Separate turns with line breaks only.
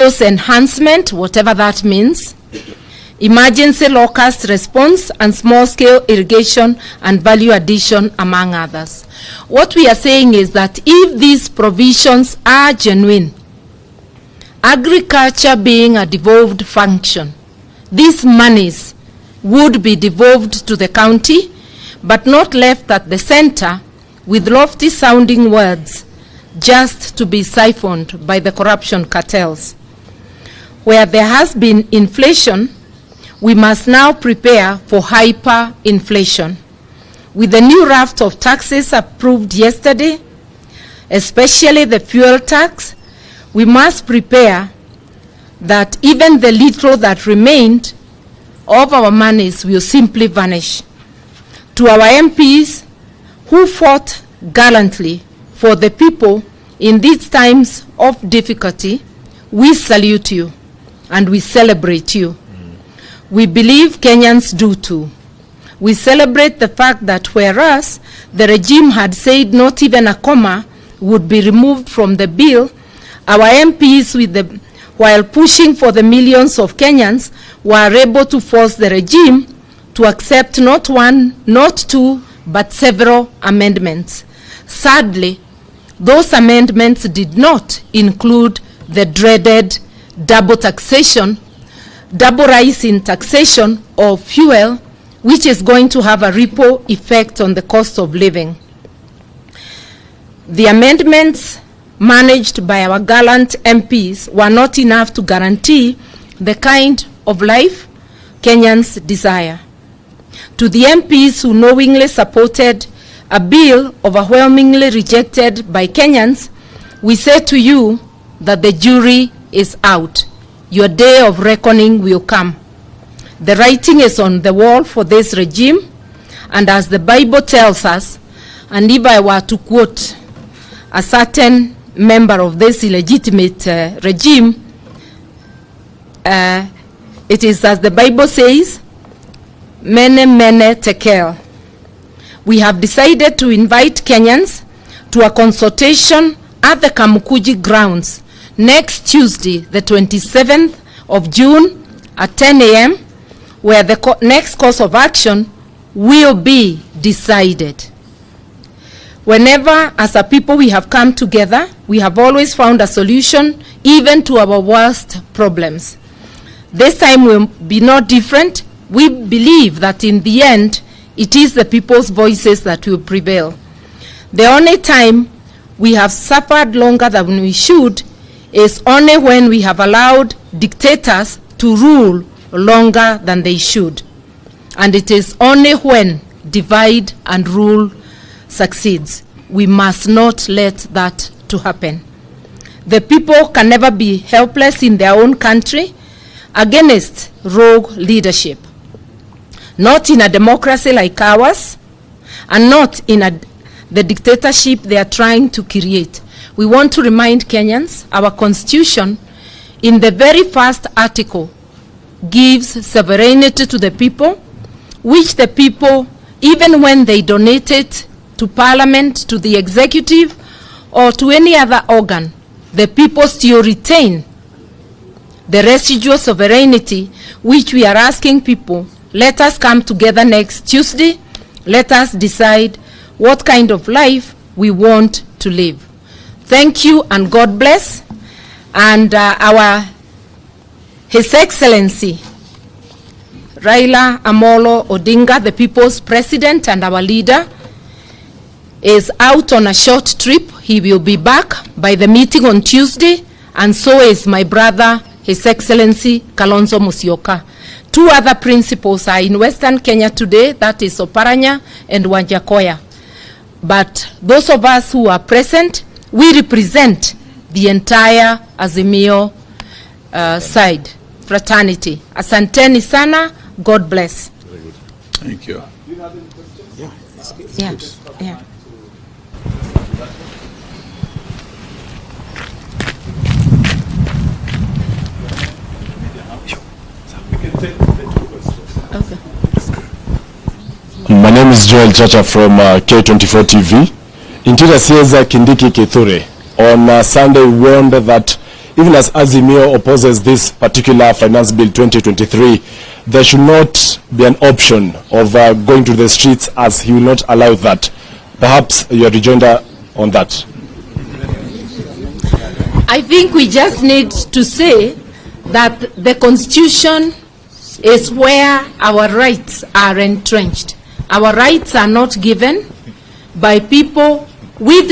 enhancement, whatever that means, emergency locust response, and small-scale irrigation and value addition, among others. What we are saying is that if these provisions are genuine, agriculture being a devolved function, these monies would be devolved to the county, but not left at the center with lofty-sounding words just to be siphoned by the corruption cartels. Where there has been inflation, we must now prepare for hyperinflation. With the new raft of taxes approved yesterday, especially the fuel tax, we must prepare that even the little that remained of our monies will simply vanish. To our MPs who fought gallantly for the people in these times of difficulty, we salute you and we celebrate you. We believe Kenyans do too. We celebrate the fact that whereas the regime had said not even a comma would be removed from the bill, our MPs, while pushing for the millions of Kenyans, were able to force the regime to accept not one, not two, but several amendments. Sadly, those amendments did not include the dreaded double taxation, double rise in taxation of fuel, which is going to have a ripple effect on the cost of living. The amendments managed by our gallant MPs were not enough to guarantee the kind of life Kenyans desire. To the MPs who knowingly supported a bill overwhelmingly rejected by Kenyans, we say to you that the jury is out. Your day of reckoning will come. The writing is on the wall for this regime, and as the Bible tells us, and if I were to quote a certain member of this illegitimate regime, it is as the Bible says, mene tekel. We have decided to invite Kenyans to a consultation at the Kamukuji grounds next Tuesday, the 27th of June at 10 a.m., where the next course of action will be decided. Whenever, as a people, we have come together, we have always found a solution, even to our worst problems. This time will be no different. We believe that in the end, it is the people's voices that will prevail. The only time we have suffered longer than we should is only when we have allowed dictators to rule longer than they should. And it is only when divide and rule succeeds. We must not let that to happen. The people can never be helpless in their own country against rogue leadership. Not in a democracy like ours, and not in the dictatorship they are trying to create. We want to remind Kenyans, our constitution, in the very first article, gives sovereignty to the people, which the people, even when they donate it to parliament, to the executive, or to any other organ, the people still retain the residual sovereignty, which we are asking people, let us come together next Tuesday, let us decide what kind of life we want to live. Thank you and God bless. And His Excellency, Raila Amolo Odinga, the people's president and our leader, is out on a short trip. He will be back by the meeting on Tuesday, and so is my brother, His Excellency Kalonzo Musyoka. Two other principals are in Western Kenya today, that is Oparanya and Wanjakoya. But those of us who are present, we represent the entire Azimio side, fraternity. Asanteni sana, God bless.
Very good. Thank you. Do you have any questions?
Yeah, yeah.
Okay.
My name is Joel Chacha from K24 TV. Interior says Kindiki Kithure on Sunday warned that even as Azimio opposes this particular Finance Bill 2023, there should not be an option of going to the streets, as he will not allow that. Perhaps your rejoinder on that.
I think we just need to say that the Constitution is where our rights are entrenched. Our rights are not given by people with